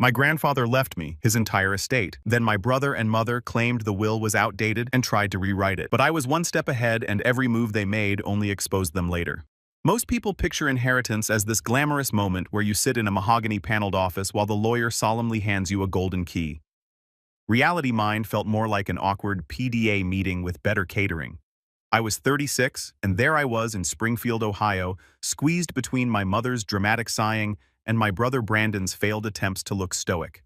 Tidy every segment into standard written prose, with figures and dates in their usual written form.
My grandfather left me his entire estate. Then my brother and mother claimed the will was outdated and tried to rewrite it. But I was one step ahead, and every move they made only exposed them later. Most people picture inheritance as this glamorous moment where you sit in a mahogany-paneled office while the lawyer solemnly hands you a golden key. Reality mine felt more like an awkward PDA meeting with better catering. I was 36, and there I was in Springfield, Ohio, squeezed between my mother's dramatic sighing and my brother Brandon's failed attempts to look stoic.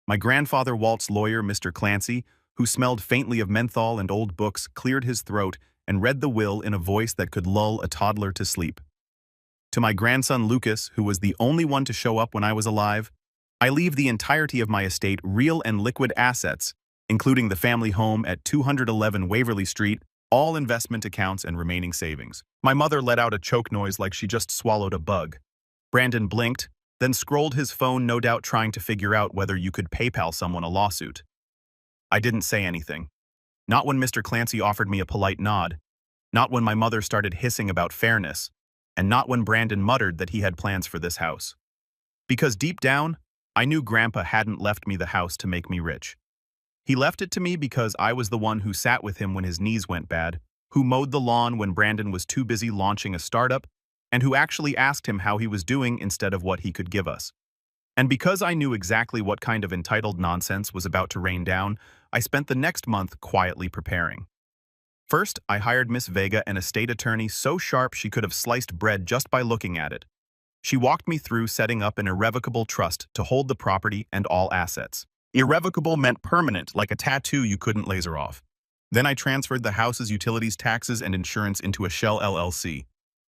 My grandfather Walt's lawyer, Mr. Clancy, who smelled faintly of menthol and old books, cleared his throat and read the will in a voice that could lull a toddler to sleep. To my grandson Lucas, who was the only one to show up when I was alive, I leave the entirety of my estate, real and liquid assets, including the family home at 211 Waverly Street, all investment accounts and remaining savings. My mother let out a choke noise like she just swallowed a bug. Brandon blinked, then scrolled his phone, no doubt trying to figure out whether you could PayPal someone a lawsuit. I didn't say anything. Not when Mr. Clancy offered me a polite nod. Not when my mother started hissing about fairness. And not when Brandon muttered that he had plans for this house. Because deep down, I knew Grandpa hadn't left me the house to make me rich. He left it to me because I was the one who sat with him when his knees went bad, who mowed the lawn when Brandon was too busy launching a startup, and who actually asked him how he was doing instead of what he could give us. And because I knew exactly what kind of entitled nonsense was about to rain down, I spent the next month quietly preparing. First, I hired Miss Vega, an estate attorney so sharp she could have sliced bread just by looking at it. She walked me through setting up an irrevocable trust to hold the property and all assets. Irrevocable meant permanent, like a tattoo you couldn't laser off. Then I transferred the house's utilities, taxes, and insurance into a shell LLC.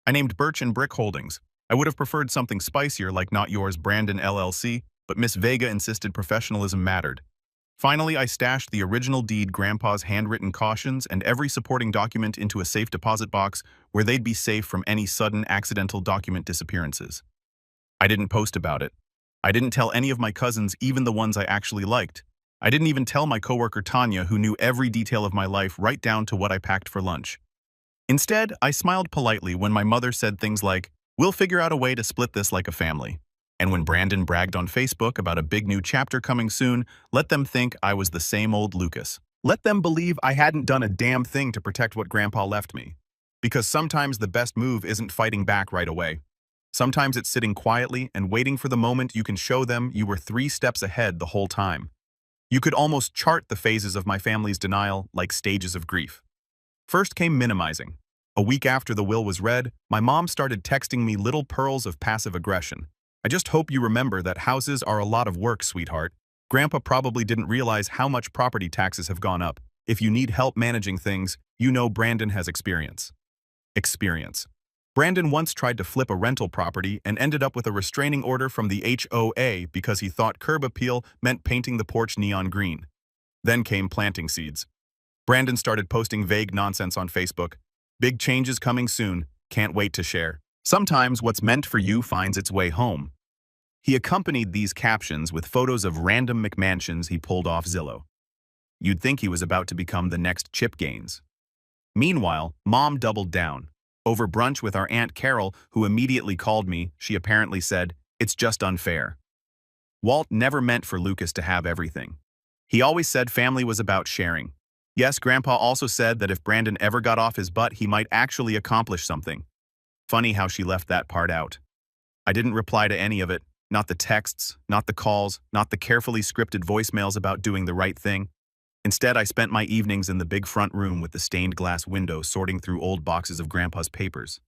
I named Birch and Brick Holdings. I would have preferred something spicier like Not Yours Brandon LLC, but Miss Vega insisted professionalism mattered. Finally, I stashed the original deed, Grandpa's handwritten cautions, and every supporting document into a safe deposit box where they'd be safe from any sudden accidental document disappearances. I didn't post about it. I didn't tell any of my cousins, even the ones I actually liked. I didn't even tell my coworker Tanya, who knew every detail of my life right down to what I packed for lunch. Instead, I smiled politely when my mother said things like, "We'll figure out a way to split this like a family." And when Brandon bragged on Facebook about a big new chapter coming soon, let them think I was the same old Lucas. Let them believe I hadn't done a damn thing to protect what Grandpa left me. Because sometimes the best move isn't fighting back right away. Sometimes it's sitting quietly and waiting for the moment you can show them you were 3 steps ahead the whole time. You could almost chart the phases of my family's denial like stages of grief. First came minimizing. A week after the will was read, my mom started texting me little pearls of passive aggression. "I just hope you remember that houses are a lot of work, sweetheart. Grandpa probably didn't realize how much property taxes have gone up. If you need help managing things, you know Brandon has experience." Experience. Brandon once tried to flip a rental property and ended up with a restraining order from the HOA because he thought curb appeal meant painting the porch neon green. Then came planting seeds. Brandon started posting vague nonsense on Facebook. "Big changes coming soon. Can't wait to share. Sometimes what's meant for you finds its way home." He accompanied these captions with photos of random McMansions he pulled off Zillow. You'd think he was about to become the next Chip Gaines. Meanwhile, Mom doubled down. Over brunch with our Aunt Carol, who immediately called me, she apparently said, "It's just unfair." Walt never meant for Lucas to have everything. He always said family was about sharing. Yes, Grandpa also said that if Brandon ever got off his butt, he might actually accomplish something. Funny how she left that part out. I didn't reply to any of it, not the texts, not the calls, not the carefully scripted voicemails about doing the right thing. Instead, I spent my evenings in the big front room with the stained glass window sorting through old boxes of Grandpa's papers.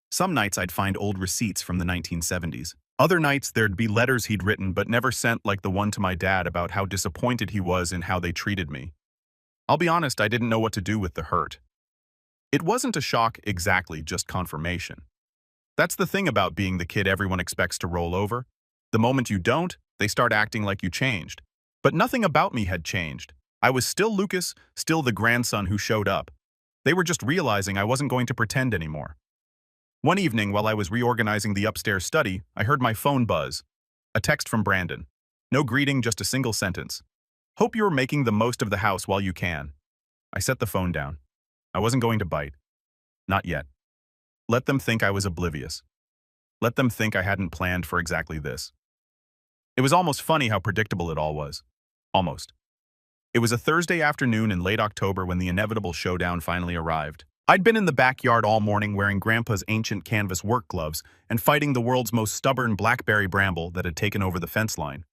Some nights I'd find old receipts from the 1970s. Other nights there'd be letters he'd written but never sent, like the one to my dad about how disappointed he was in how they treated me. I'll be honest, I didn't know what to do with the hurt. It wasn't a shock exactly, just confirmation. That's the thing about being the kid everyone expects to roll over. The moment you don't, they start acting like you changed. But nothing about me had changed. I was still Lucas, still the grandson who showed up. They were just realizing I wasn't going to pretend anymore. One evening, while I was reorganizing the upstairs study, I heard my phone buzz. A text from Brandon. No greeting, just a single sentence. "Hope you're making the most of the house while you can." I set the phone down. I wasn't going to bite. Not yet. Let them think I was oblivious. Let them think I hadn't planned for exactly this. It was almost funny how predictable it all was. Almost. It was a Thursday afternoon in late October when the inevitable showdown finally arrived. I'd been in the backyard all morning wearing Grandpa's ancient canvas work gloves and fighting the world's most stubborn blackberry bramble that had taken over the fence line.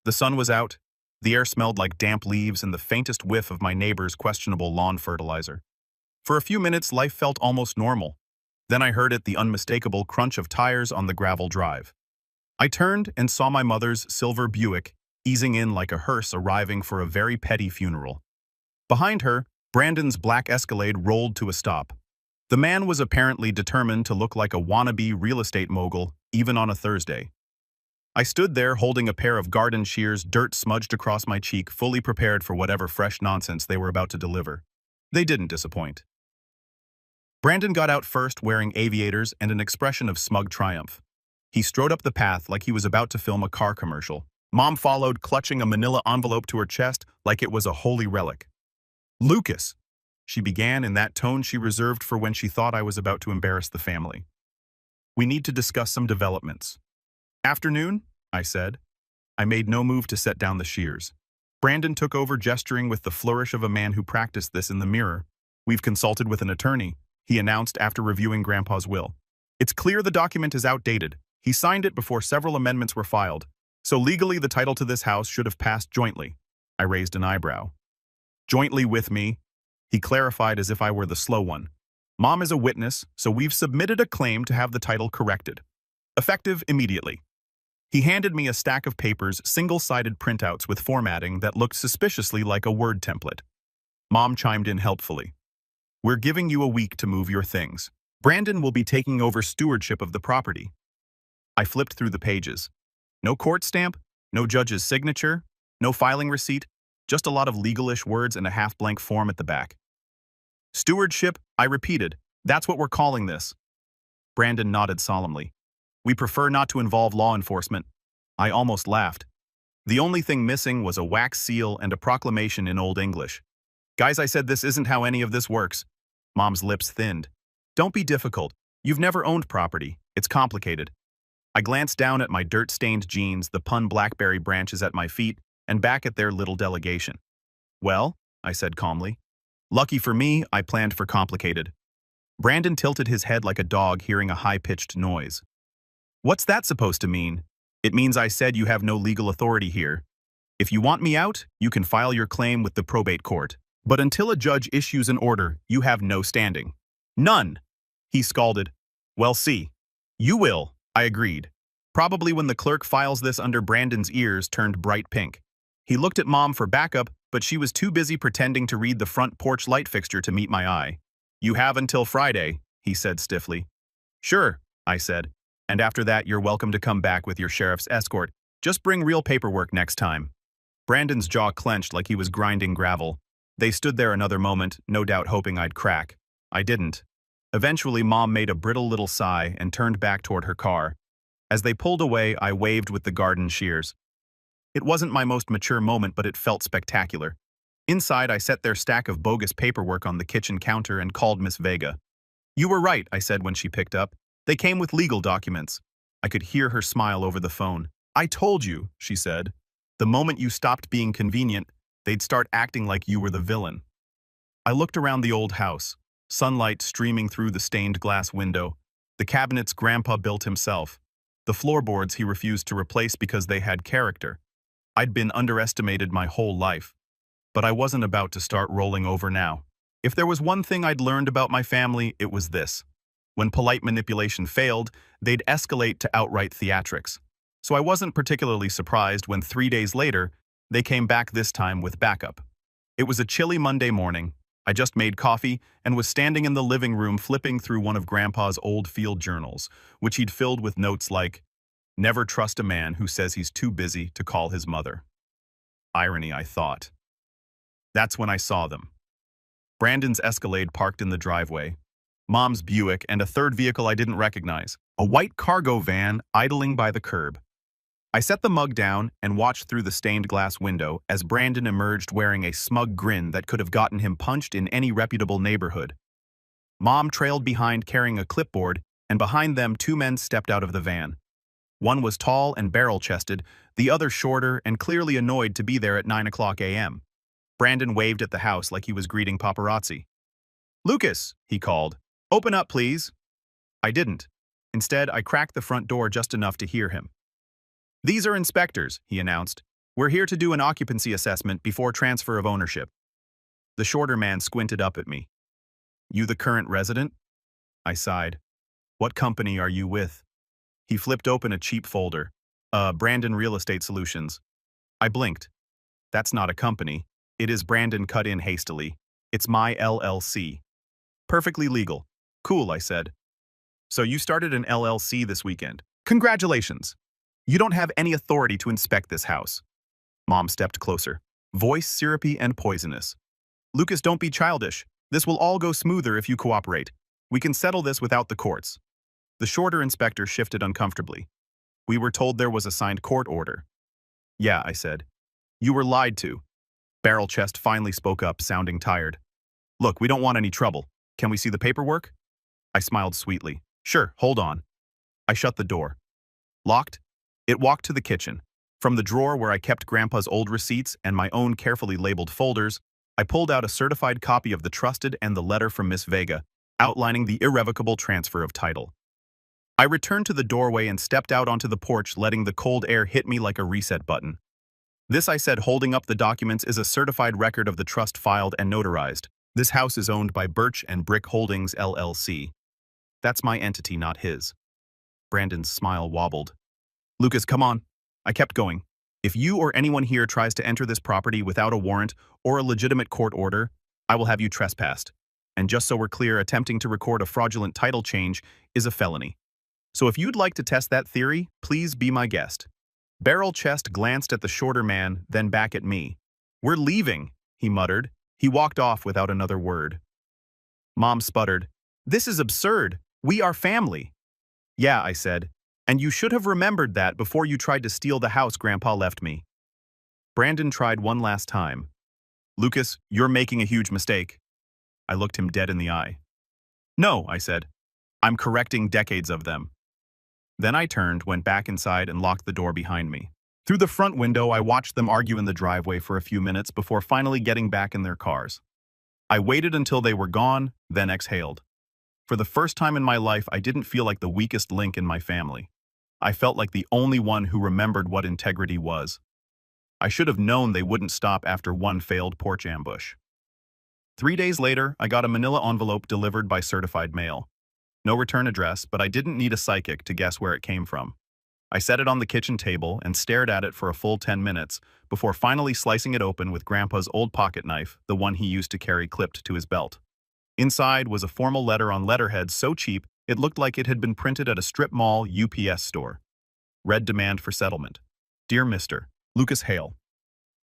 The sun was out, the air smelled like damp leaves and the faintest whiff of my neighbor's questionable lawn fertilizer. For a few minutes, life felt almost normal. Then I heard the unmistakable crunch of tires on the gravel drive. I turned and saw my mother's silver Buick easing in like a hearse arriving for a very petty funeral. Behind her, Brandon's black Escalade rolled to a stop. The man was apparently determined to look like a wannabe real estate mogul, even on a Thursday. I stood there holding a pair of garden shears, dirt smudged across my cheek, fully prepared for whatever fresh nonsense they were about to deliver. They didn't disappoint. Brandon got out first wearing aviators and an expression of smug triumph. He strode up the path like he was about to film a car commercial. Mom followed, clutching a manila envelope to her chest like it was a holy relic. "Lucas," she began in that tone she reserved for when she thought I was about to embarrass the family. "We need to discuss some developments." "Afternoon?" I said. I made no move to set down the shears. Brandon took over, gesturing with the flourish of a man who practiced this in the mirror. "We've consulted with an attorney," he announced after reviewing Grandpa's will. "It's clear the document is outdated. He signed it before several amendments were filed. So legally, the title to this house should have passed jointly." I raised an eyebrow. "Jointly with me," he clarified as if I were the slow one. "Mom is a witness, so we've submitted a claim to have the title corrected. Effective immediately." He handed me a stack of papers, single-sided printouts with formatting that looked suspiciously like a Word template. Mom chimed in helpfully. "We're giving you a week to move your things. Brandon will be taking over stewardship of the property." I flipped through the pages. No court stamp, no judge's signature, no filing receipt, just a lot of legalish words and a half-blank form at the back. "Stewardship," I repeated. "That's what we're calling this." Brandon nodded solemnly. "We prefer not to involve law enforcement." I almost laughed. The only thing missing was a wax seal and a proclamation in Old English. "Guys," I said, "this isn't how any of this works." Mom's lips thinned. "Don't be difficult. You've never owned property. It's complicated." I glanced down at my dirt-stained jeans, the pun blackberry branches at my feet, and back at their little delegation. "Well," I said calmly. "Lucky for me, I planned for complicated." Brandon tilted his head like a dog hearing a high-pitched noise. "What's that supposed to mean?" "It means I said you have no legal authority here. If you want me out, you can file your claim with the probate court. But until a judge issues an order, you have no standing." "None," he scalded. "Well, see. You will," I agreed. Probably when the clerk files this under Brandon's ears turned bright pink. He looked at Mom for backup, but she was too busy pretending to read the front porch light fixture to meet my eye. "You have until Friday," he said stiffly. "Sure," I said. "And after that, you're welcome to come back with your sheriff's escort. Just bring real paperwork next time." Brandon's jaw clenched like he was grinding gravel. They stood there another moment, no doubt hoping I'd crack. I didn't. Eventually, Mom made a brittle little sigh and turned back toward her car. As they pulled away, I waved with the garden shears. It wasn't my most mature moment, but it felt spectacular. Inside, I set their stack of bogus paperwork on the kitchen counter and called Miss Vega. "You were right," I said when she picked up. "They came with legal documents." I could hear her smile over the phone. "I told you," she said. "The moment you stopped being convenient, they'd start acting like you were the villain." I looked around the old house, sunlight streaming through the stained glass window, the cabinets Grandpa built himself, the floorboards he refused to replace because they had character. I'd been underestimated my whole life, but I wasn't about to start rolling over now. If there was one thing I'd learned about my family, it was this. When polite manipulation failed, they'd escalate to outright theatrics. So I wasn't particularly surprised when 3 days later, they came back this time with backup. It was a chilly Monday morning. I just made coffee and was standing in the living room flipping through one of Grandpa's old field journals, which he'd filled with notes like, "Never trust a man who says he's too busy to call his mother." Irony, I thought. That's when I saw them. Brandon's Escalade parked in the driveway, Mom's Buick, and a third vehicle I didn't recognize, a white cargo van idling by the curb. I set the mug down and watched through the stained glass window as Brandon emerged wearing a smug grin that could have gotten him punched in any reputable neighborhood. Mom trailed behind carrying a clipboard, and behind them 2 men stepped out of the van. One was tall and barrel-chested, the other shorter and clearly annoyed to be there at 9 a.m. Brandon waved at the house like he was greeting paparazzi. "Lucas," he called. "Open up, please." I didn't. Instead, I cracked the front door just enough to hear him. "These are inspectors," he announced. "We're here to do an occupancy assessment before transfer of ownership." The shorter man squinted up at me. "You the current resident?" I sighed. "What company are you with?" He flipped open a cheap folder. Brandon Real Estate Solutions." I blinked. "That's not a company. It is," Brandon cut in hastily. "It's my LLC. Perfectly legal." "Cool," I said. "So you started an LLC this weekend. Congratulations. You don't have any authority to inspect this house." Mom stepped closer, voice syrupy and poisonous. "Lucas, don't be childish. This will all go smoother if you cooperate. We can settle this without the courts." The shorter inspector shifted uncomfortably. "We were told there was a signed court order." "Yeah," I said. "You were lied to." Barrel Chest finally spoke up, sounding tired. "Look, we don't want any trouble. Can we see the paperwork?" I smiled sweetly. "Sure, hold on." I shut the door. Locked? It walked to the kitchen. From the drawer where I kept Grandpa's old receipts and my own carefully labeled folders, I pulled out a certified copy of the trusted and the letter from Miss Vega, outlining the irrevocable transfer of title. I returned to the doorway and stepped out onto the porch, letting the cold air hit me like a reset button. "This," I said, holding up the documents, "is a certified record of the trust filed and notarized. This house is owned by Birch and Brick Holdings, LLC. That's my entity, not his." Brandon's smile wobbled. "Lucas, come on." I kept going. "If you or anyone here tries to enter this property without a warrant or a legitimate court order, I will have you trespassed. And just so we're clear, attempting to record a fraudulent title change is a felony. So if you'd like to test that theory, please be my guest." Barrel Chest glanced at the shorter man, then back at me. "We're leaving," he muttered. He walked off without another word. Mom sputtered, "This is absurd. We are family." "Yeah," I said, "and you should have remembered that before you tried to steal the house Grandpa left me." Brandon tried one last time. "Lucas, you're making a huge mistake." I looked him dead in the eye. "No," I said. "I'm correcting decades of them." Then I turned, went back inside, and locked the door behind me. Through the front window, I watched them argue in the driveway for a few minutes before finally getting back in their cars. I waited until they were gone, then exhaled. For the first time in my life, I didn't feel like the weakest link in my family. I felt like the only one who remembered what integrity was. I should have known they wouldn't stop after one failed porch ambush. 3 days later, I got a manila envelope delivered by certified mail. No return address, but I didn't need a psychic to guess where it came from. I set it on the kitchen table and stared at it for a full 10 minutes before finally slicing it open with Grandpa's old pocket knife, the one he used to carry clipped to his belt. Inside was a formal letter on letterhead so cheap it looked like it had been printed at a strip mall UPS store. Read demand for settlement. "Dear Mr. Lucas Hale,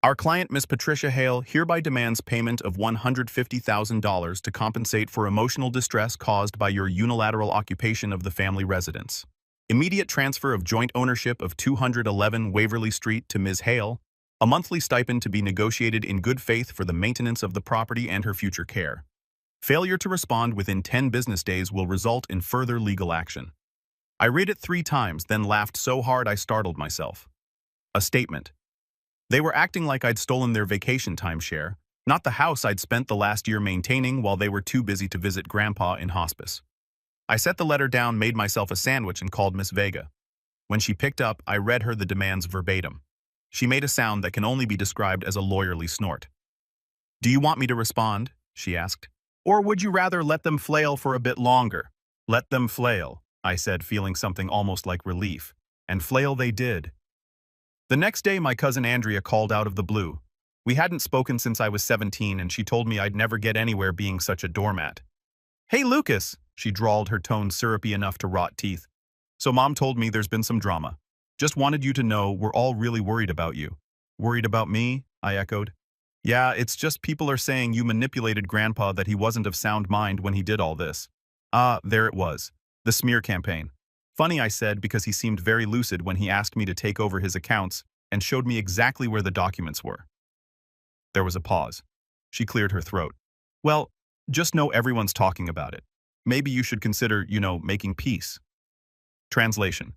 our client, Miss Patricia Hale, hereby demands payment of $150,000 to compensate for emotional distress caused by your unilateral occupation of the family residence. Immediate transfer of joint ownership of 211 Waverly Street to Ms. Hale, a monthly stipend to be negotiated in good faith for the maintenance of the property and her future care. Failure to respond within 10 business days will result in further legal action." I read it 3 times, then laughed so hard I startled myself. A statement. They were acting like I'd stolen their vacation timeshare, not the house I'd spent the last year maintaining while they were too busy to visit Grandpa in hospice. I set the letter down, made myself a sandwich, and called Miss Vega. When she picked up, I read her the demands verbatim. She made a sound that can only be described as a lawyerly snort. "Do you want me to respond?" she asked. "Or would you rather let them flail for a bit longer?" "Let them flail," I said, feeling something almost like relief. And flail they did. The next day, my cousin Andrea called out of the blue. We hadn't spoken since I was 17, and she told me I'd never get anywhere being such a doormat. "Hey, Lucas," she drawled, her tone syrupy enough to rot teeth. "So Mom told me there's been some drama. Just wanted you to know we're all really worried about you." "Worried about me?" I echoed. "Yeah, it's just people are saying you manipulated Grandpa, that he wasn't of sound mind when he did all this." "Ah, there it was. The smear campaign." "Funny," I said, because he seemed very lucid when he asked me to take over his accounts and showed me exactly where the documents were. There was a pause. She cleared her throat. "Well, just know everyone's talking about it. Maybe you should consider, making peace." Translation.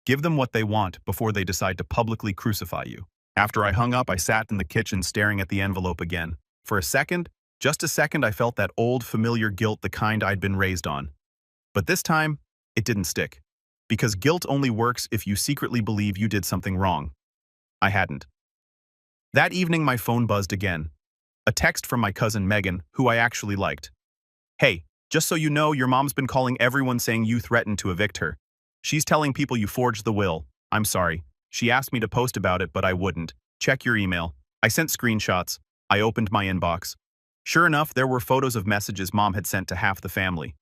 Give them what they want before they decide to publicly crucify you. After I hung up, I sat in the kitchen staring at the envelope again. For a second, just a second, I felt that old familiar guilt, the kind I'd been raised on. But this time, it didn't stick. Because guilt only works if you secretly believe you did something wrong. I hadn't. That evening, my phone buzzed again. A text from my cousin Megan, who I actually liked. "Hey, just so you know, your mom's been calling everyone saying you threatened to evict her. She's telling people you forged the will. I'm sorry. She asked me to post about it, but I wouldn't. Check your email." I sent screenshots. I opened my inbox. Sure enough, there were photos of messages Mom had sent to half the family.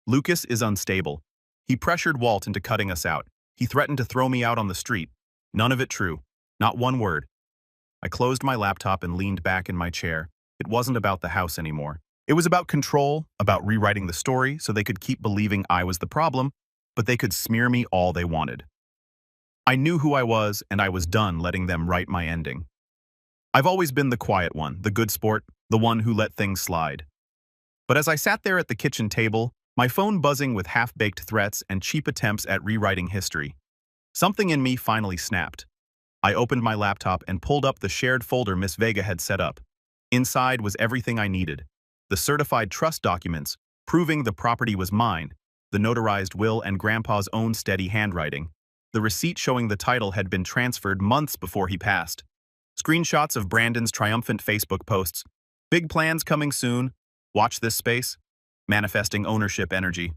"Lucas is unstable. He pressured Walt into cutting us out. He threatened to throw me out on the street. None of it true. Not one word." I closed my laptop and leaned back in my chair. It wasn't about the house anymore. It was about control, about rewriting the story so they could keep believing I was the problem, but they could smear me all they wanted. I knew who I was, and I was done letting them write my ending. I've always been the quiet one, the good sport, the one who let things slide. But as I sat there at the kitchen table, my phone buzzing with half-baked threats and cheap attempts at rewriting history, something in me finally snapped. I opened my laptop and pulled up the shared folder Miss Vega had set up. Inside was everything I needed. The certified trust documents, proving the property was mine, the notarized will and Grandpa's own steady handwriting. The receipt showing the title had been transferred months before he passed. Screenshots of Brandon's triumphant Facebook posts. "Big plans coming soon. Watch this space." Manifesting ownership energy.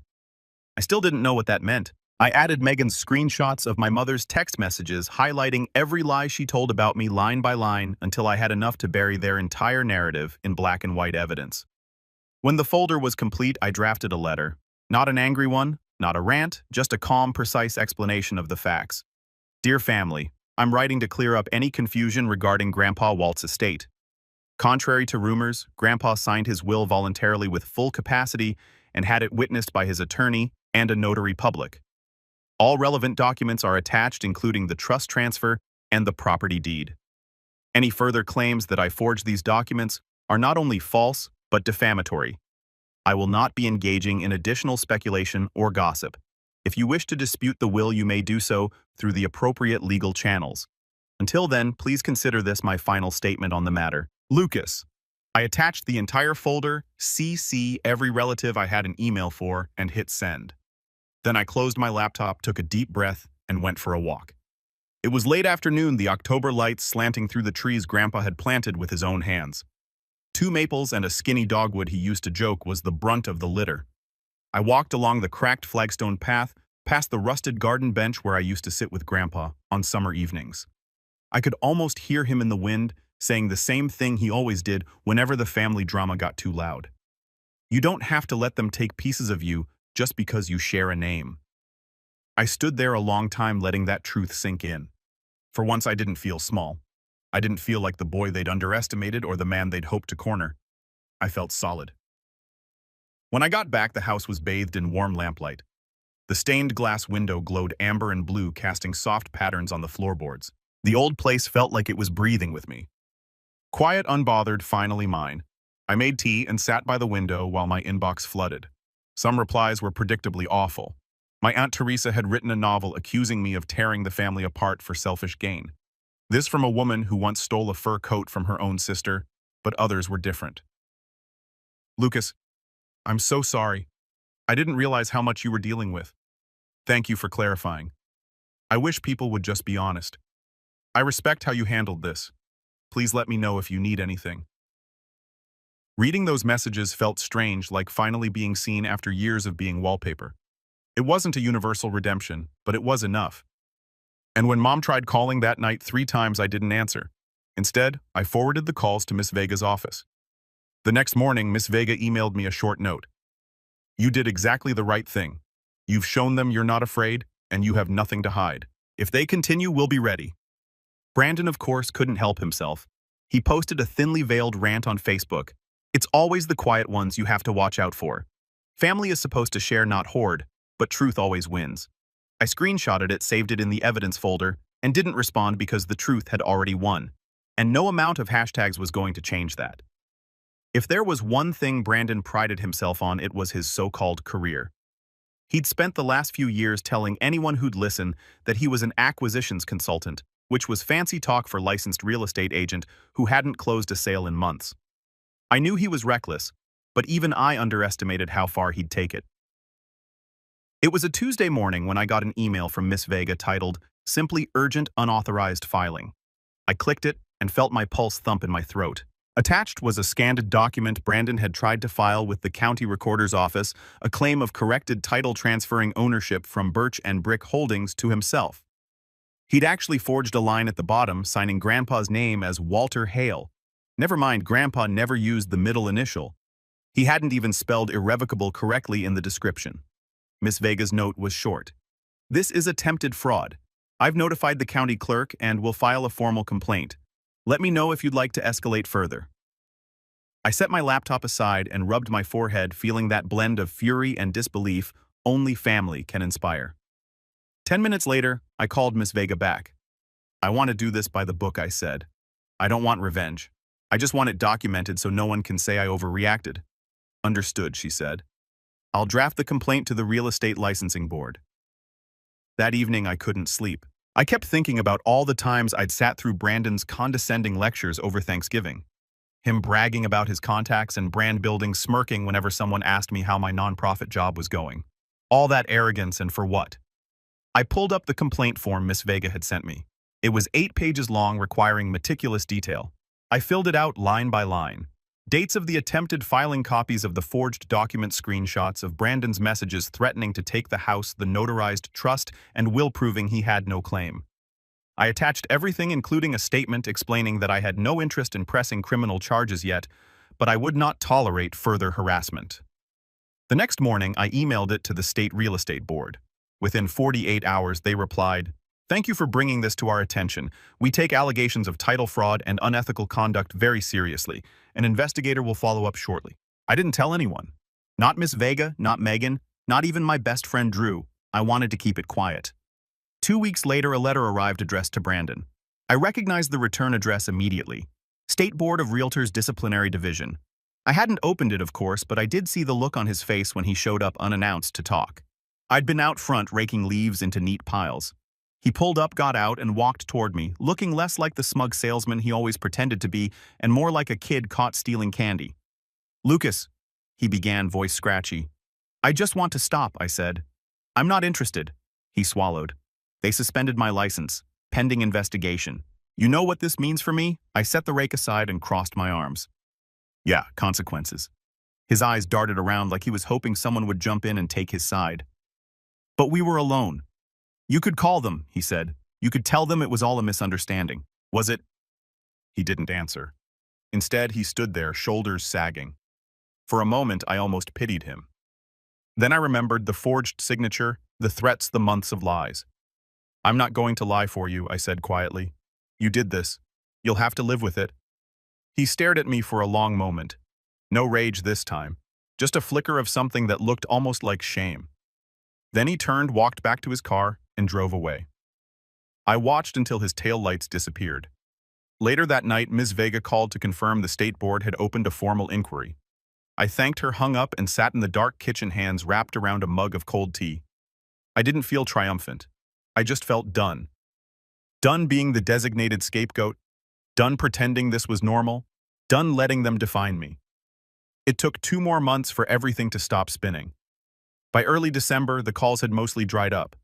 I still didn't know what that meant. I added Megan's screenshots of my mother's text messages highlighting every lie she told about me line by line until I had enough to bury their entire narrative in black and white evidence. When the folder was complete, I drafted a letter. Not an angry one, not a rant, just a calm, precise explanation of the facts. "Dear family, I'm writing to clear up any confusion regarding Grandpa Walt's estate. Contrary to rumors, Grandpa signed his will voluntarily with full capacity and had it witnessed by his attorney and a notary public. All relevant documents are attached, including the trust transfer and the property deed. Any further claims that I forged these documents are not only false, but defamatory. I will not be engaging in additional speculation or gossip. If you wish to dispute the will, you may do so through the appropriate legal channels. Until then, please consider this my final statement on the matter. Lucas." I attached the entire folder, CC every relative I had an email for, and hit send. Then I closed my laptop, took a deep breath, and went for a walk. It was late afternoon, the October lights slanting through the trees Grandpa had planted with his own hands. 2 maples and a skinny dogwood he used to joke was the brunt of the litter. I walked along the cracked flagstone path, past the rusted garden bench where I used to sit with Grandpa on summer evenings. I could almost hear him in the wind, saying the same thing he always did whenever the family drama got too loud. "You don't have to let them take pieces of you just because you share a name." I stood there a long time letting that truth sink in. For once I didn't feel small. I didn't feel like the boy they'd underestimated or the man they'd hoped to corner. I felt solid. When I got back, the house was bathed in warm lamplight. The stained glass window glowed amber and blue, casting soft patterns on the floorboards. The old place felt like it was breathing with me. Quiet, unbothered, finally mine. I made tea and sat by the window while my inbox flooded. Some replies were predictably awful. My Aunt Teresa had written a novel accusing me of tearing the family apart for selfish gain. This from a woman who once stole a fur coat from her own sister, but others were different. "Lucas, I'm so sorry. I didn't realize how much you were dealing with. Thank you for clarifying. I wish people would just be honest. I respect how you handled this. Please let me know if you need anything." Reading those messages felt strange, like finally being seen after years of being wallpaper. It wasn't a universal redemption, but it was enough. And when Mom tried calling that night 3 times, I didn't answer. Instead, I forwarded the calls to Miss Vega's office. The next morning, Miss Vega emailed me a short note. "You did exactly the right thing. You've shown them you're not afraid, and you have nothing to hide. If they continue, we'll be ready." Brandon, of course, couldn't help himself. He posted a thinly veiled rant on Facebook. It's always the quiet ones you have to watch out for. Family is supposed to share, not hoard, but truth always wins. I screenshotted it, saved it in the evidence folder, and didn't respond because the truth had already won. And no amount of hashtags was going to change that. If there was one thing Brandon prided himself on, it was his so-called career. He'd spent the last few years telling anyone who'd listen that he was an acquisitions consultant, which was fancy talk for licensed real estate agent who hadn't closed a sale in months. I knew he was reckless, but even I underestimated how far he'd take it. It was a Tuesday morning when I got an email from Miss Vega titled, "Simply Urgent Unauthorized Filing." I clicked it and felt my pulse thump in my throat. Attached was a scanned document Brandon had tried to file with the county recorder's office, a claim of corrected title transferring ownership from Birch and Brick Holdings to himself. He'd actually forged a line at the bottom, signing Grandpa's name as Walter Hale. Never mind, Grandpa never used the middle initial. He hadn't even spelled irrevocable correctly in the description. Miss Vega's note was short. "This is attempted fraud. I've notified the county clerk and will file a formal complaint. Let me know if you'd like to escalate further." I set my laptop aside and rubbed my forehead, feeling that blend of fury and disbelief only family can inspire. 10 minutes later, I called Miss Vega back. "I want to do this by the book," I said. "I don't want revenge. I just want it documented so no one can say I overreacted." "Understood," she said. "I'll draft the complaint to the Real Estate Licensing Board." That evening, I couldn't sleep. I kept thinking about all the times I'd sat through Brandon's condescending lectures over Thanksgiving. Him bragging about his contacts and brand building, smirking whenever someone asked me how my nonprofit job was going. All that arrogance, and for what? I pulled up the complaint form Miss Vega had sent me. It was 8 pages long, requiring meticulous detail. I filled it out line by line. Dates of the attempted filing, copies of the forged document, screenshots of Brandon's messages threatening to take the house, the notarized trust, and will proving he had no claim. I attached everything, including a statement explaining that I had no interest in pressing criminal charges yet, but I would not tolerate further harassment. The next morning, I emailed it to the State Real Estate Board. Within 48 hours, they replied, "Thank you for bringing this to our attention. We take allegations of title fraud and unethical conduct very seriously. An investigator will follow up shortly." I didn't tell anyone. Not Miss Vega, not Megan, not even my best friend Drew. I wanted to keep it quiet. 2 weeks later, a letter arrived addressed to Brandon. I recognized the return address immediately. State Board of Realtors Disciplinary Division. I hadn't opened it, of course, but I did see the look on his face when he showed up unannounced to talk. I'd been out front raking leaves into neat piles. He pulled up, got out, and walked toward me, looking less like the smug salesman he always pretended to be and more like a kid caught stealing candy. "Lucas," he began, voice scratchy. "I just want to stop," I said. "I'm not interested." He swallowed. "They suspended my license, pending investigation. You know what this means for me?" I set the rake aside and crossed my arms. "Yeah, consequences." His eyes darted around like he was hoping someone would jump in and take his side. "But we were alone." "You could call them," he said. "You could tell them it was all a misunderstanding." "Was it?" He didn't answer. Instead, he stood there, shoulders sagging. For a moment, I almost pitied him. Then I remembered the forged signature, the threats, the months of lies. "I'm not going to lie for you," I said quietly. "You did this. You'll have to live with it." He stared at me for a long moment. No rage this time, just a flicker of something that looked almost like shame. Then he turned, walked back to his car, and drove away. I watched until his taillights disappeared. Later that night, Ms. Vega called to confirm the state board had opened a formal inquiry. I thanked her, hung up, and sat in the dark kitchen, hands wrapped around a mug of cold tea. I didn't feel triumphant. I just felt done. Done being the designated scapegoat. Done pretending this was normal. Done letting them define me. It took 2 more months for everything to stop spinning. By early December, the calls had mostly dried up.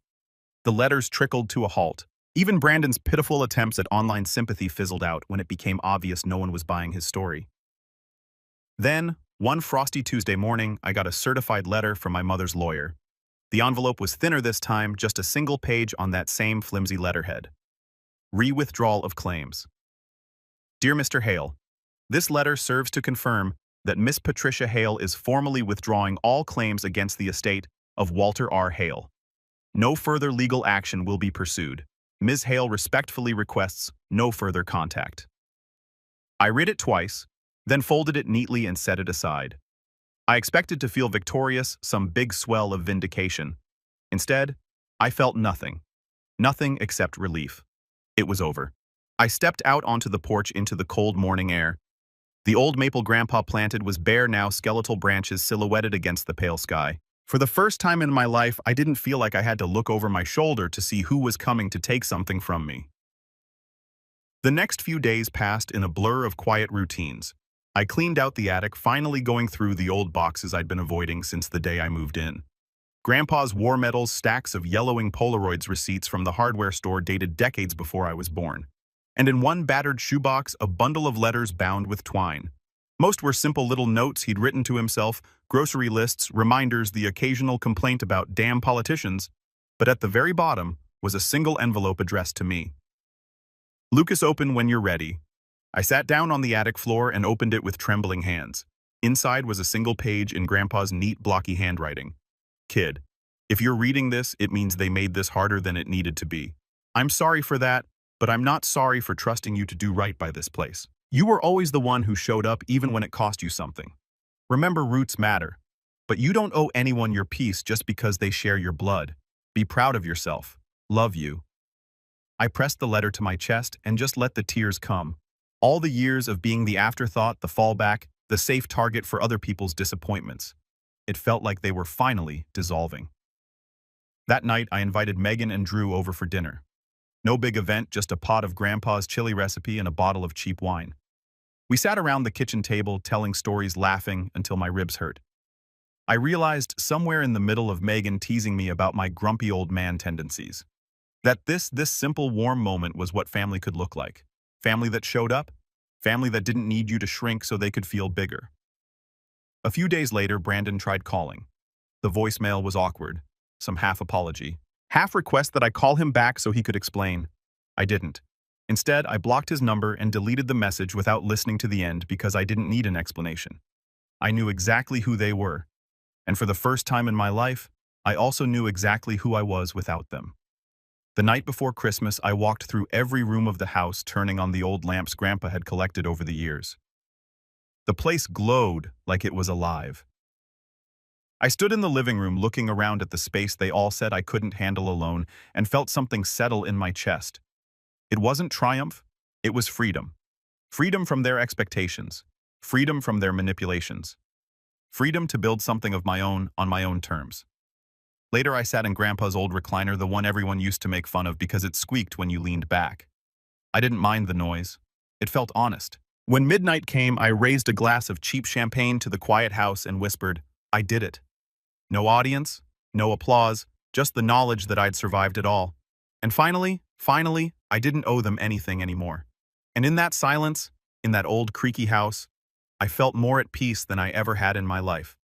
The letters trickled to a halt. Even Brandon's pitiful attempts at online sympathy fizzled out when it became obvious no one was buying his story. Then, one frosty Tuesday morning, I got a certified letter from my mother's lawyer. The envelope was thinner this time, just a single page on that same flimsy letterhead. Re-withdrawal of claims. Dear Mr. Hale, this letter serves to confirm that Miss Patricia Hale is formally withdrawing all claims against the estate of Walter R. Hale. No further legal action will be pursued. Ms. Hale respectfully requests no further contact. I read it twice, then folded it neatly and set it aside. I expected to feel victorious, some big swell of vindication. Instead, I felt nothing. Nothing except relief. It was over. I stepped out onto the porch into the cold morning air. The old maple Grandpa planted was bare now, skeletal branches silhouetted against the pale sky. For the first time in my life, I didn't feel like I had to look over my shoulder to see who was coming to take something from me. The next few days passed in a blur of quiet routines. I cleaned out the attic, finally going through the old boxes I'd been avoiding since the day I moved in. Grandpa's war medals, stacks of yellowing Polaroids receipts from the hardware store dated decades before I was born. And in one battered shoebox, a bundle of letters bound with twine. Most were simple little notes he'd written to himself, grocery lists, reminders, the occasional complaint about damn politicians. But at the very bottom was a single envelope addressed to me. "Lucas, open when you're ready." I sat down on the attic floor and opened it with trembling hands. Inside was a single page in Grandpa's neat, blocky handwriting. "Kid, if you're reading this, it means they made this harder than it needed to be. I'm sorry for that, but I'm not sorry for trusting you to do right by this place. You were always the one who showed up even when it cost you something. Remember, roots matter. But you don't owe anyone your peace just because they share your blood. Be proud of yourself. Love you." I pressed the letter to my chest and just let the tears come. All the years of being the afterthought, the fallback, the safe target for other people's disappointments. It felt like they were finally dissolving. That night, I invited Megan and Drew over for dinner. No big event, just a pot of Grandpa's chili recipe and a bottle of cheap wine. We sat around the kitchen table, telling stories, laughing until my ribs hurt. I realized somewhere in the middle of Megan teasing me about my grumpy old man tendencies, that this simple warm moment was what family could look like. Family that showed up, family that didn't need you to shrink so they could feel bigger. A few days later, Brandon tried calling. The voicemail was awkward, some half apology, half request that I call him back so he could explain. I didn't. Instead, I blocked his number and deleted the message without listening to the end because I didn't need an explanation. I knew exactly who they were. And for the first time in my life, I also knew exactly who I was without them. The night before Christmas, I walked through every room of the house, turning on the old lamps Grandpa had collected over the years. The place glowed like it was alive. I stood in the living room looking around at the space they all said I couldn't handle alone and felt something settle in my chest. It wasn't triumph, it was freedom. Freedom from their expectations. Freedom from their manipulations. Freedom to build something of my own on my own terms. Later, I sat in Grandpa's old recliner, the one everyone used to make fun of because it squeaked when you leaned back. I didn't mind the noise. It felt honest. When midnight came, I raised a glass of cheap champagne to the quiet house and whispered, "I did it." No audience, no applause, just the knowledge that I'd survived it all. And finally, I didn't owe them anything anymore. And in that silence, in that old creaky house, I felt more at peace than I ever had in my life.